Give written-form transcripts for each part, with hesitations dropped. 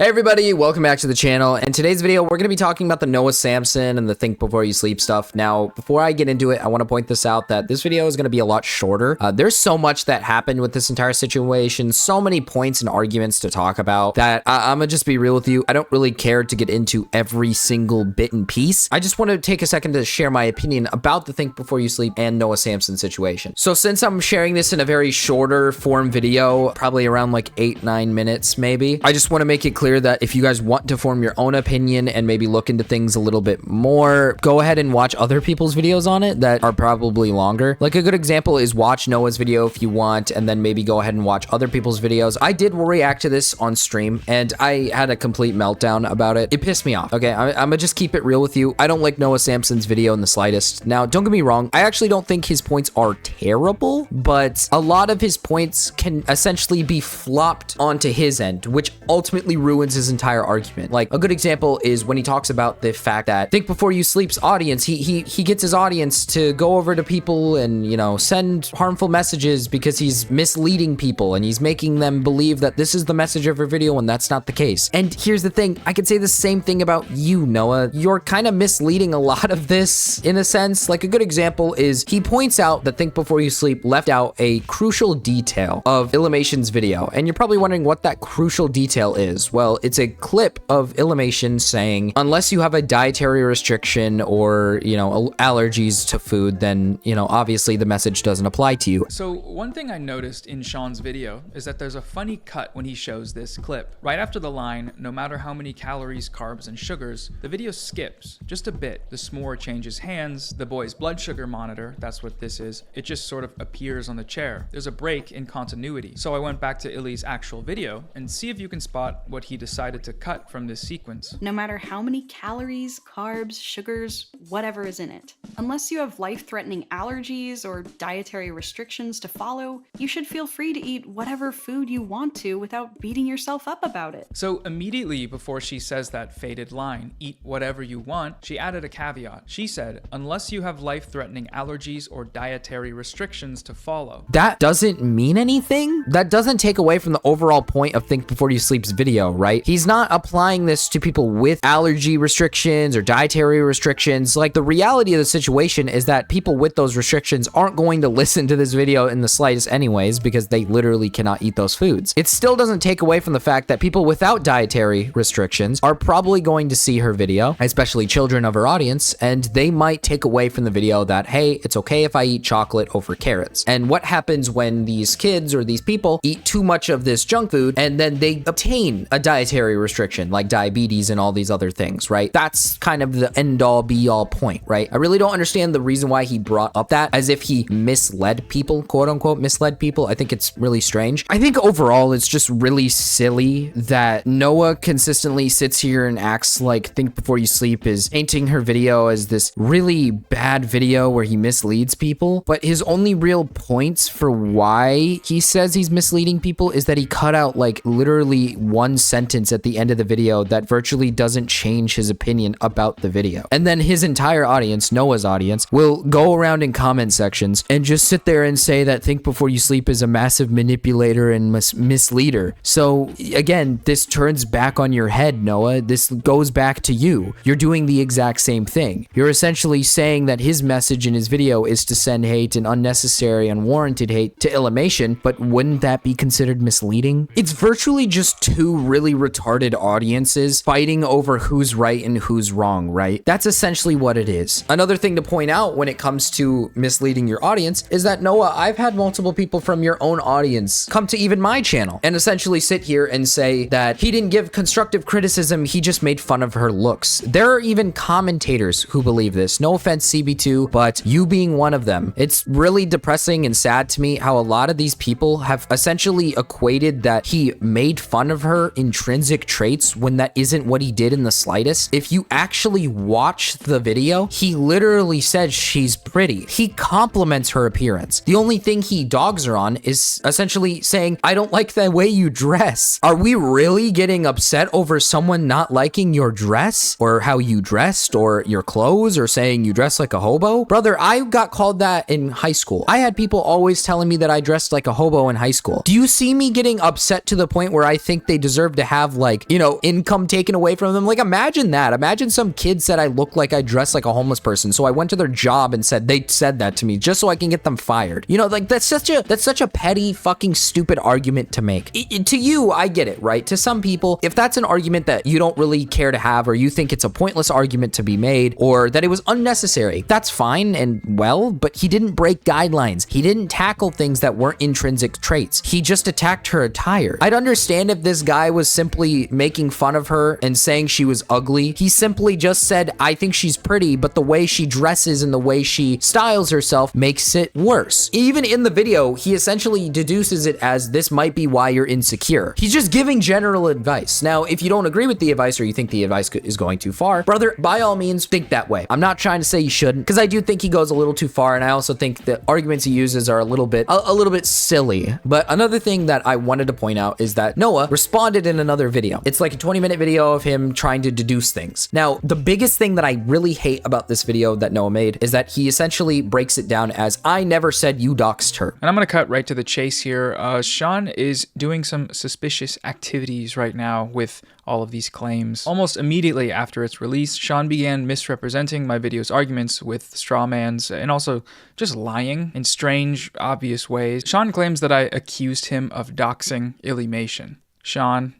Hey everybody, welcome back to the channel. In today's video, we're going to be talking about the Noah Samsen and the think before you sleep stuff. Now, before I get into it, I want to point this out that this video is going to be a lot shorter. There's so much that happened with this entire situation, so many points and arguments to talk about that I'm going to just be real with you. I don't really care to get into every single bit and piece. I just want to take a second to share my opinion about the think before you sleep and Noah Samsen situation. So since I'm sharing this in a very shorter form video, probably around like 8-9 minutes maybe, I just want to make it clear that if you guys want to form your own opinion and maybe look into things a little bit more, go ahead and watch other people's videos on it that are probably longer. Like a good example is watch Noah's video if you want, and then maybe go ahead and watch other people's videos. I did react to this on stream and I had a complete meltdown about it. It pissed me off. Okay, I'm gonna just keep it real with you. I don't like Noah Samsen's video in the slightest. Now, don't get me wrong, I actually don't think his points are terrible, but a lot of his points can essentially be flopped onto his end, which ultimately ruins his entire argument. Like a good example is when he talks about the fact that think before you sleep's audience, he gets his audience to go over to people and, you know, send harmful messages because he's misleading people and he's making them believe that this is the message of your video when that's not the case. And here's the thing, I could say the same thing about you, Noah. You're kind of misleading a lot of this in a sense. Like a good example is he points out that think before you sleep left out a crucial detail of Illymation's video. And you're probably wondering what that crucial detail is. Well, it's a clip of Illymation saying, unless you have a dietary restriction or, you know, allergies to food, then, you know, obviously the message doesn't apply to you. So one thing I noticed in Sean's video is that there's a funny cut when he shows this clip. Right after the line, no matter how many calories, carbs, and sugars, the video skips just a bit. The s'more changes hands, the boy's blood sugar monitor, that's what this is, it just sort of appears on the chair. There's a break in continuity. So I went back to Illy's actual video and see if you can spot what he decided to cut from this sequence. No matter how many calories, carbs, sugars, whatever is in it. Unless you have life-threatening allergies or dietary restrictions to follow, you should feel free to eat whatever food you want to without beating yourself up about it. So immediately before she says that faded line, eat whatever you want, she added a caveat. She said, unless you have life-threatening allergies or dietary restrictions to follow. That doesn't mean anything. That doesn't take away from the overall point of Think Before You Sleep's video, right? He's not applying this to people with allergy restrictions or dietary restrictions. Like the reality of the situation is that people with those restrictions aren't going to listen to this video in the slightest anyways, because they literally cannot eat those foods. It still doesn't take away from the fact that people without dietary restrictions are probably going to see her video, especially children of her audience, and they might take away from the video that, hey, it's okay if I eat chocolate over carrots. And what happens when these kids or these people eat too much of this junk food and then they obtain a dietary restriction like diabetes and all these other things, right? That's kind of the end all be all point, right? I really don't understand the reason why he brought up that as if he misled people, quote unquote misled people. I think it's really strange. I think overall it's just really silly that Noah consistently sits here and acts like Think Before You Sleep is painting her video as this really bad video where he misleads people, but his only real points for why he says he's misleading people is that he cut out like literally one sentence at the end of the video that virtually doesn't change his opinion about the video. And then his entire audience, Noah's audience, will go around in comment sections and just sit there and say that Think Before You Sleep is a massive manipulator and misleader. So again, this turns back on your head, Noah. This goes back to you. You're doing the exact same thing. You're essentially saying that his message in his video is to send hate and unnecessary, unwarranted hate to Illymation, but wouldn't that be considered misleading? It's virtually just two really retarded audiences fighting over who's right and who's wrong, right? That's essentially what it is. Another thing to point out when it comes to misleading your audience is that, Noah, I've had multiple people from your own audience come to even my channel and essentially sit here and say that he didn't give constructive criticism, he just made fun of her looks. There are even commentators who believe this. No offense, CB2, but you being one of them. It's really depressing and sad to me how a lot of these people have essentially equated that he made fun of her intrinsic traits when that isn't what he did in the slightest. If you actually watch the video, he literally says she's pretty. He compliments her appearance. The only thing he dogs her on is essentially saying, I don't like the way you dress. Are we really getting upset over someone not liking your dress or how you dressed or your clothes or saying you dress like a hobo? Brother, I got called that in high school. I had people always telling me that I dressed like a hobo in high school. Do you see me getting upset to the point where I think they deserve to have, like, you know, income taken away from them. Like, imagine that. Imagine some kid said I look like I dress like a homeless person, so I went to their job and said they said that to me just so I can get them fired. You know, like, that's such a petty fucking stupid argument to make. To you, I get it, right? To some people, if that's an argument that you don't really care to have, or you think it's a pointless argument to be made, or that it was unnecessary, that's fine and well, but he didn't break guidelines. He didn't tackle things that weren't intrinsic traits. He just attacked her attire. I'd understand if this guy was simply making fun of her and saying she was ugly. He simply just said, I think she's pretty, but the way she dresses and the way she styles herself makes it worse. Even in the video, he essentially deduces it as, this might be why you're insecure. He's just giving general advice. Now, if you don't agree with the advice, or you think the advice is going too far, brother, by all means, think that way. I'm not trying to say you shouldn't, because I do think he goes a little too far, and I also think the arguments he uses are a little bit silly. But another thing that I wanted to point out is that Noah responded in another video. It's like a 20-minute video of him trying to deduce things. Now, the biggest thing that I really hate about this video that Noah made is that he essentially breaks it down as, I never said you doxed her. And I'm going to cut right to the chase here. Sean is doing some suspicious activities right now with all of these claims. Almost immediately after its release, Sean began misrepresenting my video's arguments with straw mans and also just lying in strange, obvious ways. Sean claims that I accused him of doxing Illymation. Sean,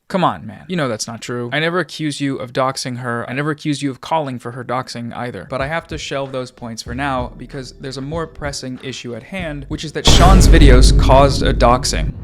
come on, man. You know that's not true. I never accused you of doxing her. I never accused you of calling for her doxing either. But I have to shelve those points for now because there's a more pressing issue at hand, which is that Sean's videos caused a doxing.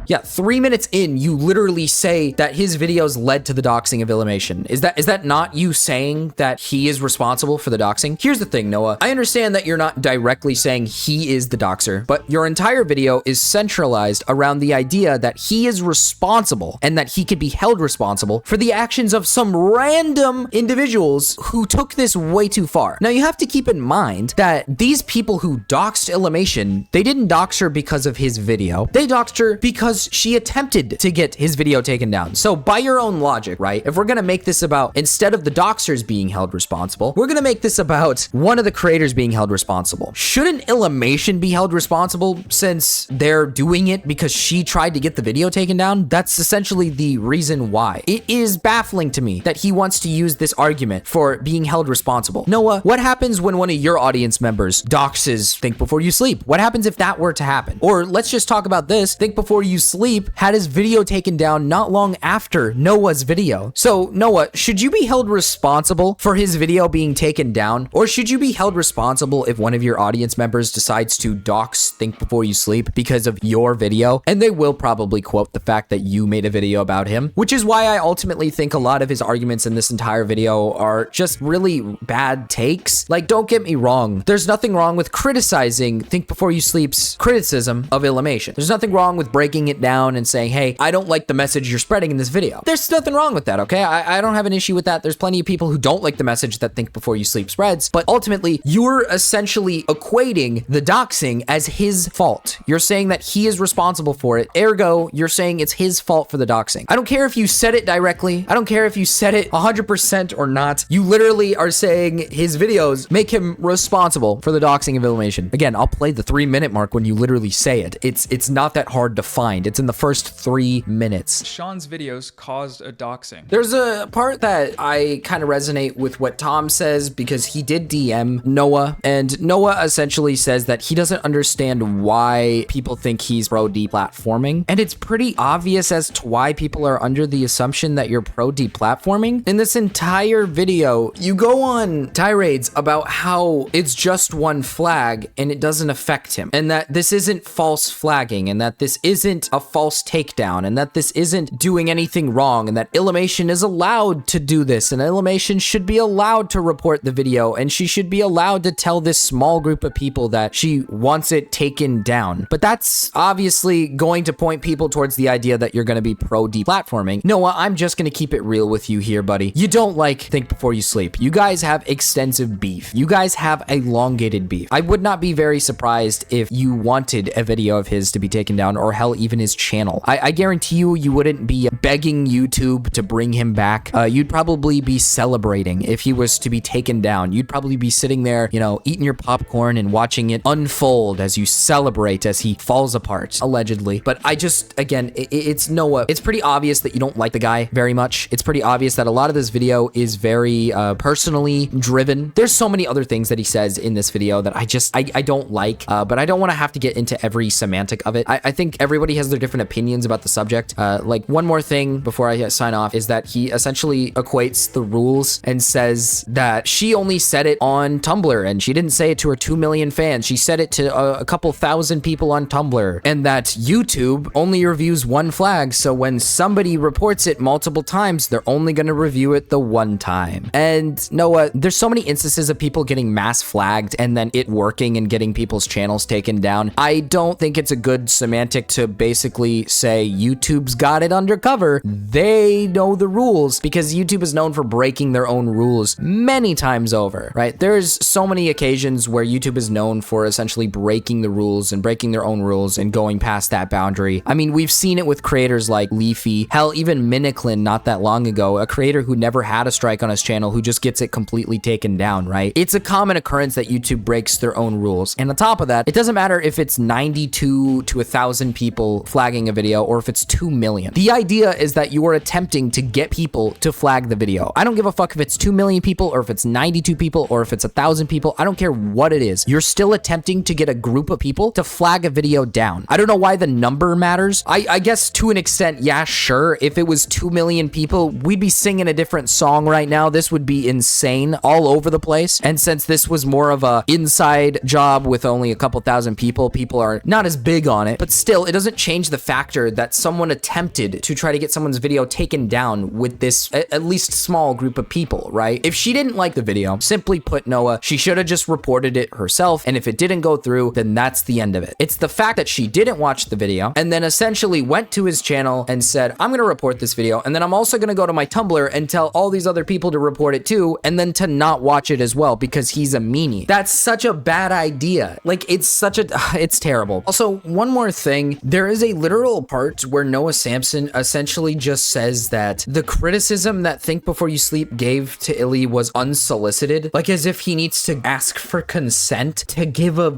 Yeah, 3 minutes in, you literally say that his videos led to the doxing of Illymation. Is that not you saying that he is responsible for the doxing? Here's the thing, Noah. I understand that you're not directly saying he is the doxer, but your entire video is centralized around the idea that he is responsible and that he could be held responsible for the actions of some random individuals who took this way too far. Now, you have to keep in mind that these people who doxed Illymation, they didn't dox her because of his video. They doxed her because she attempted to get his video taken down. So by your own logic, right? If we're gonna make this about, instead of the doxers being held responsible, we're gonna make this about one of the creators being held responsible. Shouldn't Illymation be held responsible since they're doing it because she tried to get the video taken down? That's essentially the reason why. It is baffling to me that he wants to use this argument for being held responsible. Noah, what happens when one of your audience members doxes Think Before You Sleep? What happens if that were to happen? Or let's just talk about this. Think Before You Sleep had his video taken down not long after Noah's video. So Noah, should you be held responsible for his video being taken down? Or should you be held responsible if one of your audience members decides to dox Think Before You Sleep because of your video? And they will probably quote the fact that you made a video about him, which is why I ultimately think a lot of his arguments in this entire video are just really bad takes. Like, don't get me wrong. There's nothing wrong with criticizing Think Before You Sleep's criticism of Illymation. There's nothing wrong with breaking it down and saying, hey, I don't like the message you're spreading in this video. There's nothing wrong with that, okay? I don't have an issue with that. There's plenty of people who don't like the message that Think Before You Sleep spreads, but ultimately, you're essentially equating the doxing as his fault. You're saying that he is responsible for it. Ergo, you're saying it's his fault for the doxing. I don't care if you said it directly. I don't care if you said it 100% or not. You literally are saying his videos make him responsible for the doxing of Illymation. Again, I'll play the 3-minute mark when you literally say it. It's not that hard to find. It's in the first 3 minutes. Sean's videos caused a doxing. There's a part that I kind of resonate with what Tom says because he did DM Noah, and Noah essentially says that he doesn't understand why people think he's pro deplatforming, and it's pretty obvious as to why people are under the assumption that you're pro deplatforming. In this entire video, you go on tirades about how it's just one flag and it doesn't affect him, and that this isn't false flagging, and that this isn't a false takedown, and that this isn't doing anything wrong, and that Illymation is allowed to do this, and Illymation should be allowed to report the video, and she should be allowed to tell this small group of people that she wants it taken down. But that's obviously going to point people towards the idea that you're going to be pro deplatforming. Noah, I'm just going to keep it real with you here, buddy. You don't like Think Before You Sleep. You guys have extensive beef. You guys have elongated beef. I would not be very surprised if you wanted a video of his to be taken down, or hell, even his channel. I guarantee you wouldn't be begging YouTube to bring him back. You'd probably be celebrating if he was to be taken down. You'd probably be sitting there, you know, eating your popcorn and watching it unfold as you celebrate as he falls apart, allegedly. But I just, again, it's Noah. It's pretty obvious that you don't like the guy very much. It's pretty obvious that a lot of this video is very personally driven. There's so many other things that he says in this video that I don't like, but I don't want to have to get into every semantic of it. I think everybody has their different opinions about the subject. Like, one more thing before I sign off is that he essentially equates the rules and says that she only said it on Tumblr and she didn't say it to her 2 million fans. She said it to a couple thousand people on Tumblr, and that YouTube only reviews one flag. So when somebody reports it multiple times, they're only going to review it the one time. And Noah, there's so many instances of people getting mass flagged and then it working and getting people's channels taken down. I don't think it's a good semantic to basically say YouTube's got it undercover. They know the rules, because YouTube is known for breaking their own rules many times over, right? There's so many occasions where YouTube is known for essentially breaking the rules and breaking their own rules and going past that boundary. I mean, we've seen it with creators like Leafy, hell, even Miniclin not that long ago, a creator who never had a strike on his channel who just gets it completely taken down, right? It's a common occurrence that YouTube breaks their own rules. And on top of that, it doesn't matter if it's 92 to 1,000 people flagging a video or if it's 2 million. The idea is that you are attempting to get people to flag the video. I don't give a fuck if it's 2 million people or if it's 92 people or if it's 1,000 people. I don't care what it is. You're still attempting to get a group of people to flag a video down. I don't know why the number matters. I guess to an extent, yeah, sure. If it was 2 million people, we'd be singing a different song right now. This would be insane all over the place. And since this was more of a inside job with only a couple thousand people are not as big on it. But still, it doesn't change the factor that someone attempted to try to get someone's video taken down with this at least small group of people, right? If she didn't like the video, simply put, Noah, she should have just reported it herself. And if it didn't go through, then that's the end of it. It's the fact that she didn't watch the video and then essentially went to his channel and said, I'm going to report this video. And then I'm also going to go to my Tumblr and tell all these other people to report it too. And then to not watch it as well because he's a meanie. That's such a bad idea. Like, it's terrible. Also, one more thing. There is a literal part where Noah Samsen essentially just says that the criticism that Think Before You Sleep gave to Illy was unsolicited. Like, as if he needs to ask for consent to give a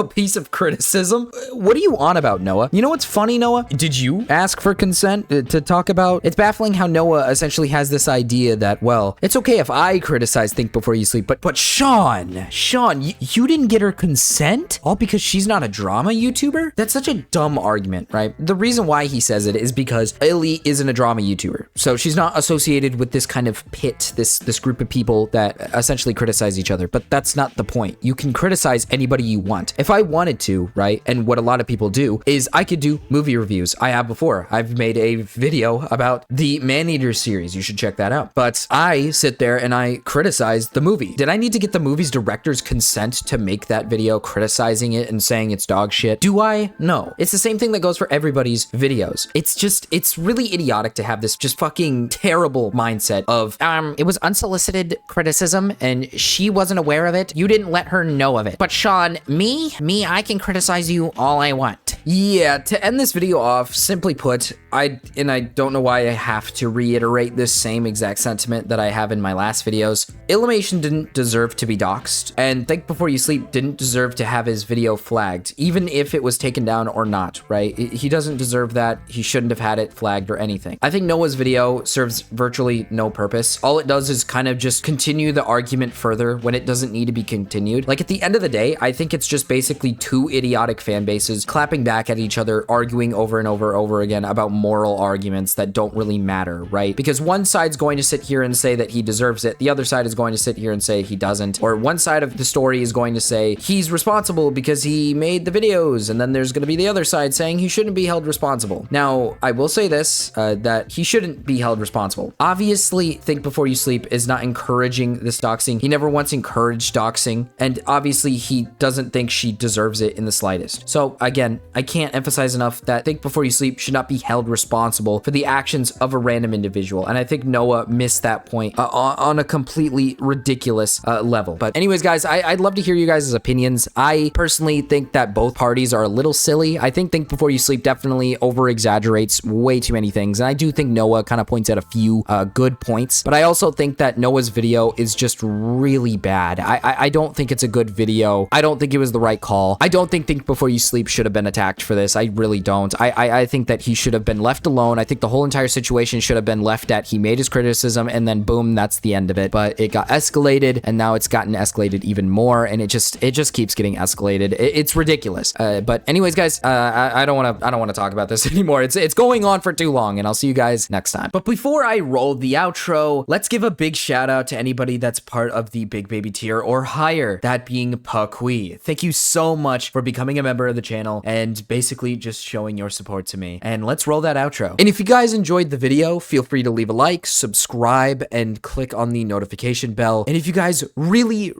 piece of criticism. What are you on about, Noah? You know what's funny, Noah? Did you ask for consent to talk about? It's baffling how Noah essentially has this idea that, well, it's okay if I criticize Think Before You Sleep, but Sean, you didn't get her consent? All because she's not a drama YouTuber? That's such a dumb argument, right? The reason why he says it is because Illy isn't a drama YouTuber. So she's not associated with this kind of pit, this group of people that essentially criticize each other. But that's not the point. You can criticize anybody you want. If I wanted to, right? And what a lot of people do is I could do movie reviews. I have before. I've made a video about the Maneater series. You should check that out. But I sit there and I criticize the movie. Did I need to get the movie's director's consent to make that video criticizing it and saying it's dog shit? Do I? No. It's the same thing that goes for everybody's videos. It's really idiotic to have this just fucking terrible mindset of, it was unsolicited criticism and she wasn't aware of it. You didn't let her know of it. But Sean, me, I can criticize you all I want. Yeah, to end this video off, simply put, I don't know why I have to reiterate this same exact sentiment that I have in my last videos. Illymation didn't deserve to be doxxed, and Think Before You Sleep didn't deserve to have his video flagged, even if it was taken down or not, right? He doesn't deserve that. He shouldn't have had it flagged or anything. I think Noah's video serves virtually no purpose. All it does is kind of just continue the argument further when it doesn't need to be continued. Like, at the end of the day, I think it's just basically two idiotic fan bases clapping back at each other, arguing over and over again about moral arguments that don't really matter, right? Because one side's going to sit here and say that he deserves it. The other side is going to sit here and say he doesn't. Or one side of the story is going to say he's responsible because he made the videos. And then there's going to be the other side saying he shouldn't be held responsible. Now, I will say this, that he shouldn't be held responsible. Obviously, Think Before You Sleep is not encouraging this doxing. He never once encouraged doxing. And obviously, he doesn't think she deserves it in the slightest. So again, I can't emphasize enough that Think Before You Sleep should not be held responsible for the actions of a random individual. And I think Noah missed that point on a completely ridiculous level. But anyways, guys, I'd love to hear you guys' opinions. I personally think that both parties are a little silly. I think Think Before You Sleep definitely over exaggerates way too many things. And I do think Noah kind of points out a few good points, but I also think that Noah's video is just really bad. I don't think it's a good video. I don't think it was the right call. I don't think Before You Sleep should have been attacked for this. I really don't. I think that he should have been left alone. I think the whole entire situation should have been left at he made his criticism and then boom, that's the end of it. But it got escalated, and now it's gotten escalated even more, and it just keeps getting escalated. It's ridiculous. But anyways, guys, I don't want to talk about this anymore. It's going on for too long, and I'll see you guys next time. But before I roll the outro, let's give a big shout out to anybody that's part of the Big Baby tier or higher, that being Pakui. Thank you so much for becoming a member of the channel and basically just showing your support to me. And let's roll that outro. And if you guys enjoyed the video, feel free to leave a like, subscribe, and click on the notification bell. And if you guys really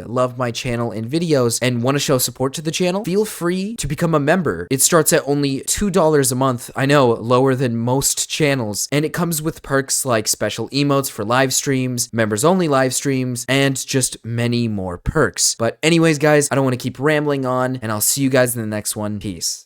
love my channel and videos and want to show support to the channel, feel free to become a member. It starts at only $2 a month. I know, lower than most channels. And it comes with perks like special emotes for live streams, members only live streams, and just many more perks. But anyways, guys, I don't want to keep rambling on, and I'll see you guys in the next one. Peace.